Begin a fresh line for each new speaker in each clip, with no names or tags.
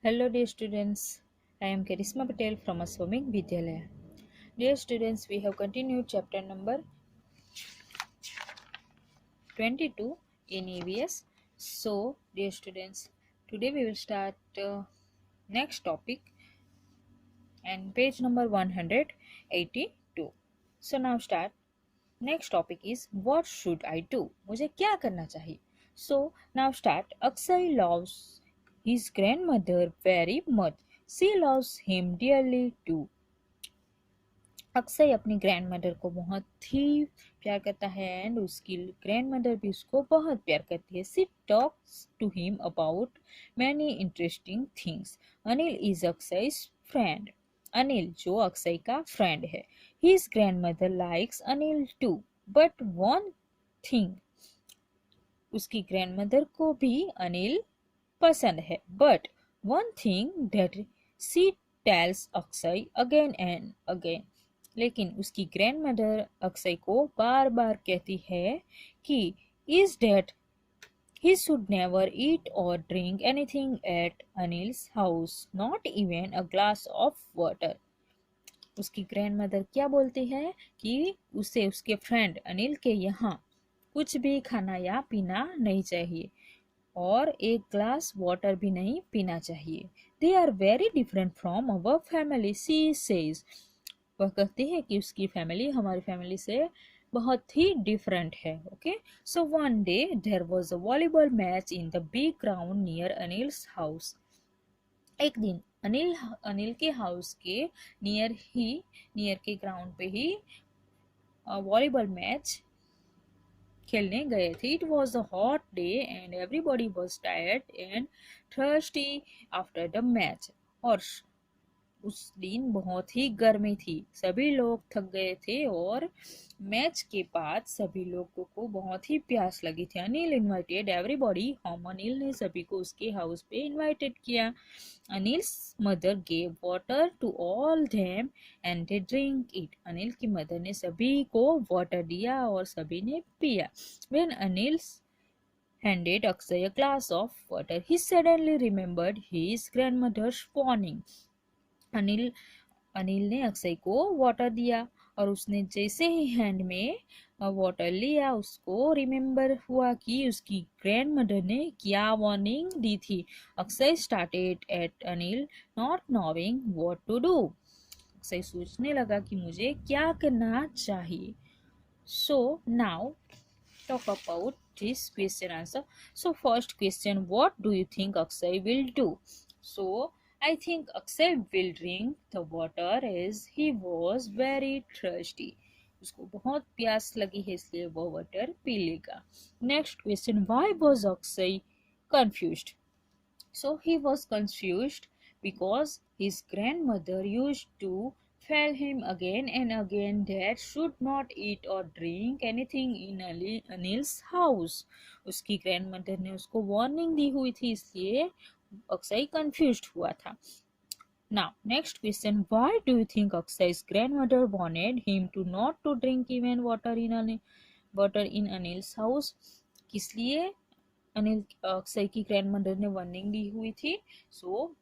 Hello, dear students. I am Karisma Patel from Aswamik Vidyalaya. Dear students, we have continued chapter number 22 in EVS. So, dear students, today we will start next topic and page number 182. So, now start. Next topic is what should I do? मुझे क्या करना चाहिए? So, now start. Akshay loves his grandmother very much. She loves him dearly too. अक्सर अपनी grand mother को बहुत ही प्यार करता है एंड उसकी ग्रैंड मदर भी उसको बहुत प्यार करती है. She talks to him about many interesting things. Anil is Akshay's friend. Anil जो अक्षय का फ्रेंड है. His grandmother likes Anil too but one thing. उसकी ग्रैंड मदर को भी अनिल पसंद है but one thing that she tells Akshay again and again. लेकिन उसकी ग्रैंड मदर अक्षय को बार बार कहती है कि is that he should never eat or drink anything at Anil's house not even a glass of water. उसकी ग्रैंड मदर क्या बोलती है कि उसे उसके फ्रेंड अनिल के यहाँ कुछ भी खाना या पीना नहीं चाहिए और एक ग्लास वाटर भी नहीं पीना चाहिए. They are very different from our family she says. वह कहती है कि उसकी फैमिली हमारी फैमिली से बहुत ही डिफरेंट है. Okay, so one day there was a volleyball match in the big ground near Anil's house. एक दिन अनिल अनिल के हाउस के नियर के ग्राउंड पे ही वॉलीबॉल मैच खेलने गए थे. It was a hot day and everybody was tired and thirsty after the match. और उस दिन बहुत ही गर्मी थी. सभी लोग थक गए थे और मैच के बाद सभी लोगों को बहुत ही प्यास लगी थी. Anil invited everybody home. Anil ने सभी को उसके हाउस पे इनवाइटेड किया. Anil's mother gave water to all them and they drink it. Anil की मदर ने सभी को वाटर दिया और सभी ने पिया. When Anil's handed Akshay a glass of water, he suddenly remembered his grandmother's warning. Anil Anil ने अक्षय को वाटर दिया और उसने जैसे ही हैंड में वाटर लिया उसको रिमेम्बर हुआ कि उसकी ग्रैंड मदर ने क्या वार्निंग दी थी. Akshay started at Anil not knowing what to do. Akshay सोचने लगा कि मुझे क्या करना चाहिए. So now talk about this question answer. So first question, what do you think Akshay will do? So I think Akshay will drink the water as he was very thirsty. उसको बहुत प्यास लगी है इसलिए वो वाटर पी लेगा. Next question, why was Akshay confused? So he was confused because his grandmother used to tell him again and again that should not eat or drink anything in Anil's house. उसकी grandmother ने उसको warning दी हुई थी इसलिए Akshay confused हुआ था. Now, next question. Why do you think Akshay's grandmother wanted him to not to drink even water in Anil's house? किस लिए अनिल अक्षय की ग्रैंडमदर ने वार्निंग दी हुई थी? सो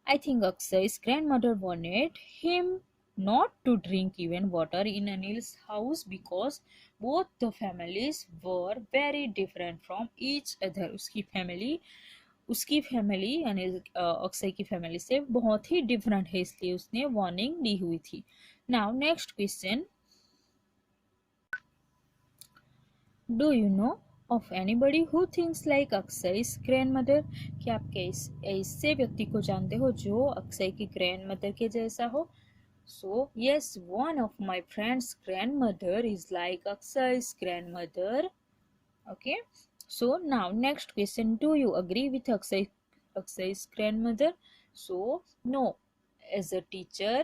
I think Akshay's grandmother wanted him not to drink even water in Anil's house because both the families were very different from each other. उसकी family Anil Akshay की family से बहुत ही डिफरेंट है इसलिए उसने वार्निंग दी हुई थी. Now next question, do you know of anybody who thinks like Akshay's grandmother? क्या आप ऐसे व्यक्ति को जानते हो जो अक्षय की ग्रैंडमदर के जैसा हो? So yes, one of my friend's grandmother is like Akshay's grandmother. Okay, so now next question, do you agree with Akshay's grandmother? So no, as a teacher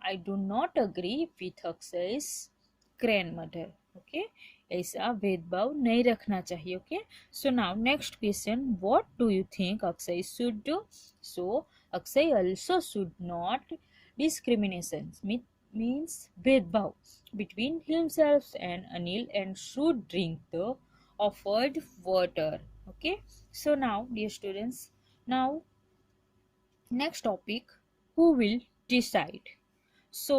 I do not agree with Akshay's grandmother. Okay, ऐसा भेदभाव नहीं रखना चाहिए. Okay, so now next question, what do you think Akshay should do? So Akshay also should not discrimination means भेदभाव between himself and Anil and should drink the offered water. Okay, so now dear students, now next topic, who will decide? So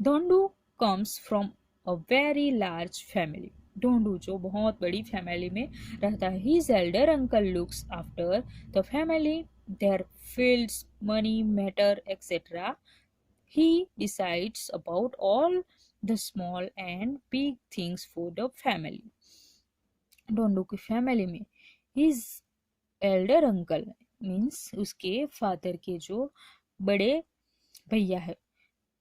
Dhondu comes from a very large family. Dhondu जो बहुत बड़ी family में रहता है. His elder uncle looks after the family, their fields, money, matter, etc. He decides about all the small and big things for the family. Dhondu की family में his elder uncle means उसके father के जो बड़े भैया है,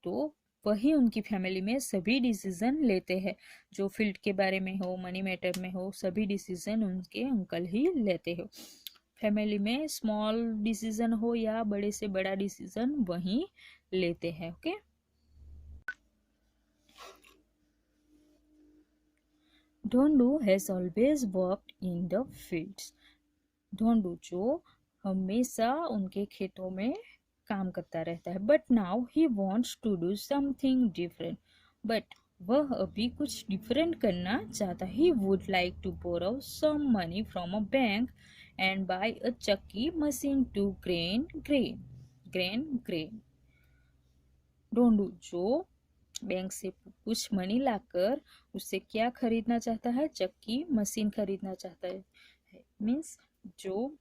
तो वही उनकी फैमिली में सभी डिसीजन लेते हैं. जो फील्ड के बारे में हो, मनी मैटर में हो, सभी डिसीजन उनके अंकल ही लेते हो. फैमिली में स्मॉल डिसीजन हो या बड़े से बड़ा डिसीजन वही लेते हैं. Okay, Dhondu has always worked in the fields. Dhondu जो हमेशा उनके खेतों में काम करता रहता है. But now he wants to do something different. But वह अभी कुछ डिफरेंट करना चाहता. He would like to borrow some money from a bank and buy a chakki machine to grain. Dhondu जो बैंक से कुछ मनी लाकर उससे क्या खरीदना चाहता है? चक्की मशीन खरीदना चाहता है. मीन्स जो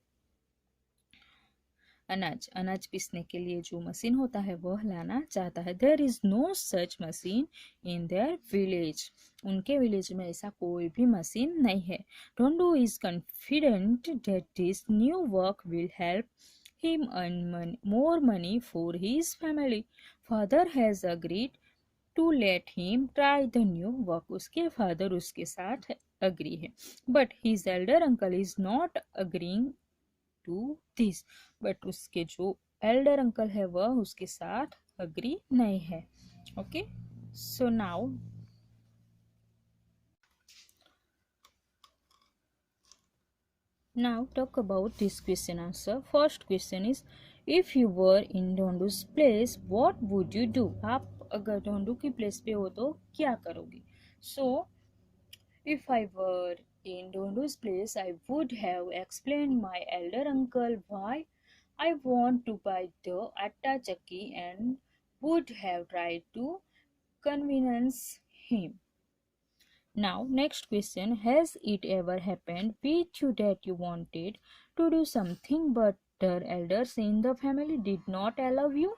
अनाज पीसने के लिए जो मशीन होता है वह लाना चाहता है. There is no such machine in their village. उनके विलेज में ऐसा कोई भी मशीन नहीं है. Dhondu is confident that this new work will help him earn more money for his family. Father has agreed to let him try the new work. उसके father उसके साथ अग्री है. But his elder uncle is not agreeing to this. But उसके जो Elder uncle है वह उसके साथ अग्री नहीं है. Okay, so now talk about this question answer. First question is, if you were in ढोंडू's place what would you do? आप अगर ढोंडू की प्लेस पे हो तो क्या करोगे? So if I were in Dondu's place, I would have explained my elder uncle why I want to buy the atta chakki and would have tried to convince him. Now, next question. Has it ever happened with you that you wanted to do something but the elders in the family did not allow you?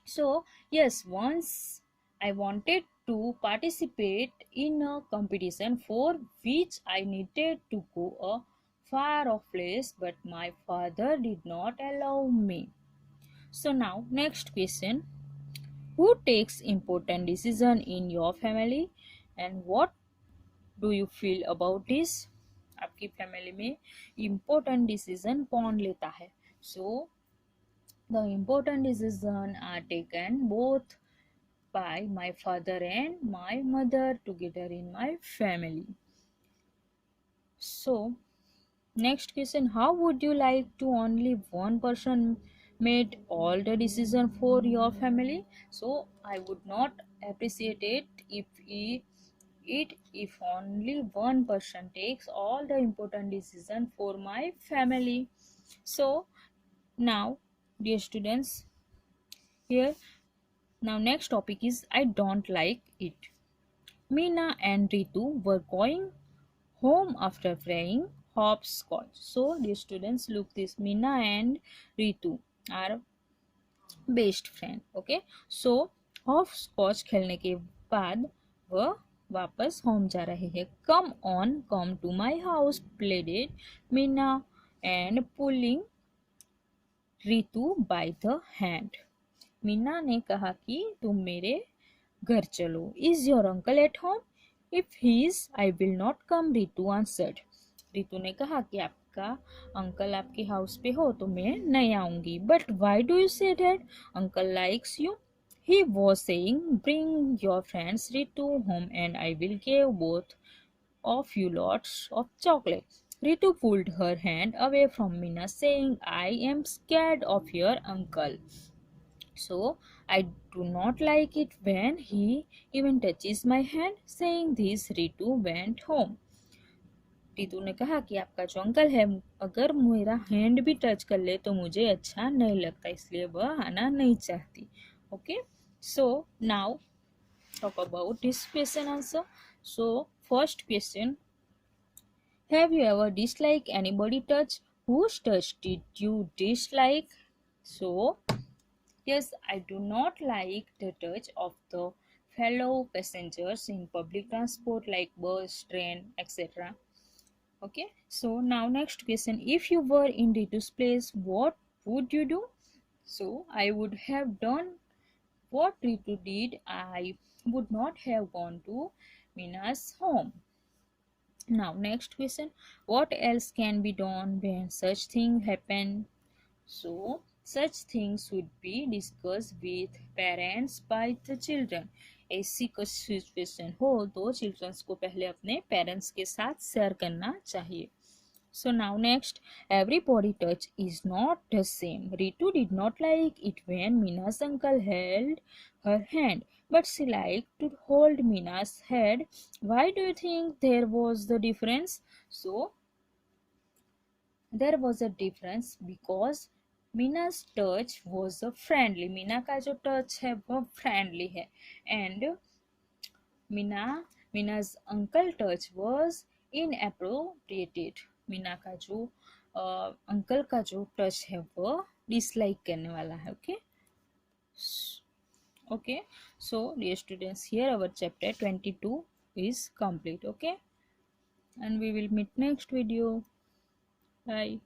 So, yes, once I wanted to participate in a competition for which I needed to go a far off place, but my father did not allow me. So, now, next question. Who takes important decision in your family and what do you feel about this? आपकी family में important decision कौन लेता है? So, the important decisions are taken both by my father and my mother together in my family. So, next question, how would you like to only one person made all the decision for your family? So, I would not appreciate it if only one person takes all the important decision for my family. So, now dear students, here now next topic is I don't like it. Meena and Ritu were going home after playing hopscotch. So, dear students, look this. Meena and Ritu are best friend. Okay. So, hopscotch खेलने के बाद वह वापस home जा रहे हैं. Come on, come to my house, pleaded Meena and pulling Ritu by the hand. Meena ने कहा कि तुम मेरे घर चलो. Is your uncle at home? If he is I will not come, Ritu answered. Ritu ने कहा कि आपका अंकल आपके हाउस पे हो तो मैं नहीं आऊंगी. But why do you say that? Uncle likes you. He was saying bring your friends Ritu home and I will give both of you lots of chocolate. Ritu pulled her hand away from Meena, saying, I am scared of your uncle. So I do not like it when he even touches my hand. Saying this, Ritu went home. Ritu ने कहा कि आपका जो uncle है अगर मेरा hand भी touch कर ले तो मुझे अच्छा नहीं लगता, इसलिए वह आना नहीं चाहती. Okay, so now talk about this question also. So first question, have you ever disliked anybody touch? Whose touch did you dislike? So yes, I do not like the touch of the fellow passengers in public transport like bus, train, etc. Okay, so now next question, if you were in Ritu's place, what would you do? So I would have done what Ritu did. I would not have gone to Mina's home. Now next question, what else can be done when such things happen? So such things would be discussed with parents by the children. ऐसी कुछ situation हो तो children's को पहले अपने parents के साथ share करना चाहिए. So now next, everybody touch is not the same. Ritu did not like it when Mina's uncle held her hand, but she liked to hold Mina's head. Why do you think there was the difference? So there was a difference because मीना's touch was a friendly. Meena का जो touch है वो friendly है, and Meena's uncle touch was inappropriate. Meena का जो uncle का जो touch है वो डिसलाइक करने वाला है. Okay, so dear students, here our chapter 22 is complete. Okay, and we will meet next video. Bye.